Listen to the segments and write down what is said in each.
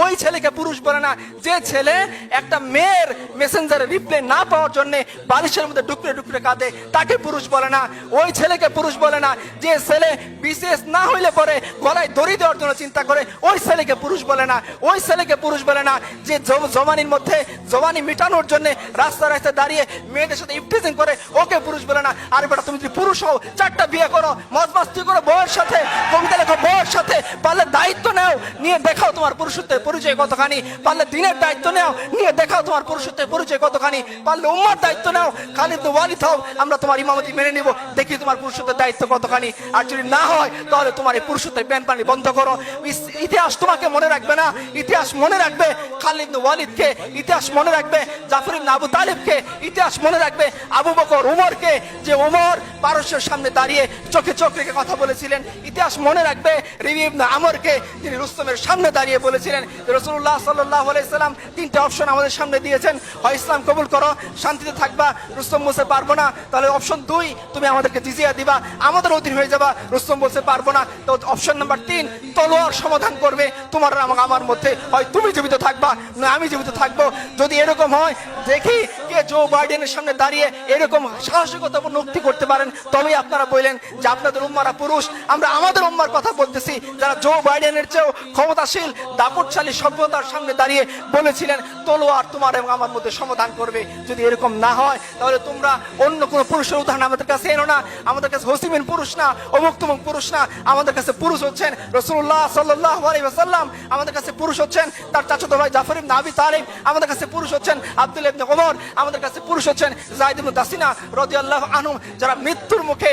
ওই ছেলেকে পুরুষ বলে না যে ছেলে একটা মেয়ের মেসেঞ্জারে রিপ্লাই না পাওয়ার জন্য বালিশের মধ্যে ডুকরে ডুকরে কাঁদে, তাকে পুরুষ বলে না। ওই ছেলেকে পুরুষ বলে না যে ছেলে বিশেষ না হইলে পরে গলায় দড়ি দেওয়ার জন্য চিন্তা করে, ওই ছেলেকে পুরুষ বলে না। ওই ছেলেকে পুরুষ বলে না যে জওয়ানির মধ্যে জওয়ানি মিটানোর জন্য রাস্তা রাস্তায় দাঁড়িয়ে মেয়েদের সাথে ইফটিজিং করে, ওকে পুরুষ বলে না। আর বেটা তুমি যদি পুরুষ হও, 4টা বিয়ে করো, মদ মাস্তি করো বউয়ের সাথে, কবিতা লেখো বউয়ের সাথে, পারলে দায়িত্ব নাও, নিয়ে দেখাও তোমার পুরুষত্বের পরিচয় কতখানি। পারলে দিনের দায়িত্ব নাও, নিয়ে দেখাও তোমার পুরুষত্বের পরিচয় কতখানি। পারলে উম্মার দায়িত্ব নাও, খালিদ বিন ওয়ালিদ হও, আমরা তোমার ইমামতি মেনে নিব, দেখি তোমার পুরুষত্বের দায়িত্ব কতখানি। আর যদি না হয় তাহলে তোমার এই পুরুষত্বের প্যান পানি বন্ধ করো। ইতিহাস তোমাকে মনে রাখবে না, ইতিহাস মনে রাখবে খালিদ বিন ওয়ালিদকে, ইতিহাস মনে রাখবে জাফর ইবনে আবু তালিবকে, ইতিহাস মনে রাখবে আবু বকর উমরকে, যে উমর পারস্যের সামনে দাঁড়িয়ে চোখে চোখ রেখে কথা বলেছিলেন। ইতিহাস মনে রাখবে রিবি ইবনে আমরকে, যিনি রুস্তমের সামনে দাঁড়িয়ে বলেছিলেন রাসূলুল্লাহ সাল্লাল্লাহু আলাইহি সাল্লাম 3টে অপশন আমাদের সামনে দিয়েছেন, হয় ইসলাম কবুল করো, শান্তিতে থাকবা, রুস্তম বলতে পারবো না, তাহলে অপশন 2 তুমি আমাদেরকে জিজিয়া দিবা, আমাদের অধীন হয়ে যাবা। রুস্তম বলতে পারবো না, তো অপশন নাম্বার 3 তলোয়ার সমাধান করবে তোমার আমার মধ্যে, হয় তুমি জীবিত থাকবা না আমি জীবিত থাকবো। যদি এরকম হয়, দেখি কে জো বাইডেনের সামনে দাঁড়িয়ে এরকম সাহসিকতাপূর্ণ উক্তি করতে পারেন, তবেই আপনারা বললেন যে আপনাদের উম্মারা পুরুষ। আমরা আমাদের উম্মার কথা বলতেছি, যারা জো বাইডেনের চেয়েও ক্ষমতাশীল দাপটশালী সভ্যতার সামনে দাঁড়িয়ে বলেছিলেন তলোয়ার তোমার এবং আমার মধ্যে সমাধান করবে। যদি এরকম না হয়, তাহলে তোমরা অন্য কোনো পুরুষের উদাহরণ আমাদের কাছে এনো না। আমাদের কাছে হোসিমিন পুরুষ না, অমুক তমুক পুরুষ না, আমাদের কাছে পুরুষ হচ্ছেন রাসূলুল্লাহ সাল্লাল্লাহু আলাইহি ওয়াসাল্লাম, আমাদের কাছে পুরুষ হচ্ছেন তার চাচাতো ভাই জাফর ইবনে আবি তালিব, আমাদের কাছে পুরুষ হচ্ছেন আব্দুল্লাহ ইবনে ওমর, আমাদের কাছে পুরুষ হচ্ছেন যায়েদ ইবনে দাসিনা রাদিয়াল্লাহু আনহু, যারা মৃত্যুর মুখে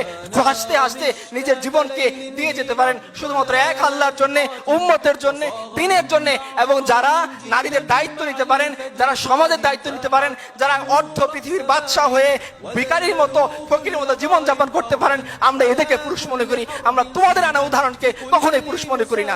হাসতে হাসতে নিজের জীবনকে দিয়ে যেতে পারেন শুধুমাত্র এক আল্লাহর জন্য, উম্মতের জন্য, দ্বীনের জন্য, এবং যারা নারীদের দায়িত্ব নিতে পারেন, যারা সমাজের দায়িত্ব নিতে পারেন, যারা অর্ধ পৃথিবীর বাদশা হয়ে ভিখারির মতো ফকিরের মতো জীবন যাপন করতে পারেন, আমরা এদেরকে পুরুষ মনে করি। আমরা তোমাদের আনা উদাহরণকে কখনোই পুরুষ মনে করি না।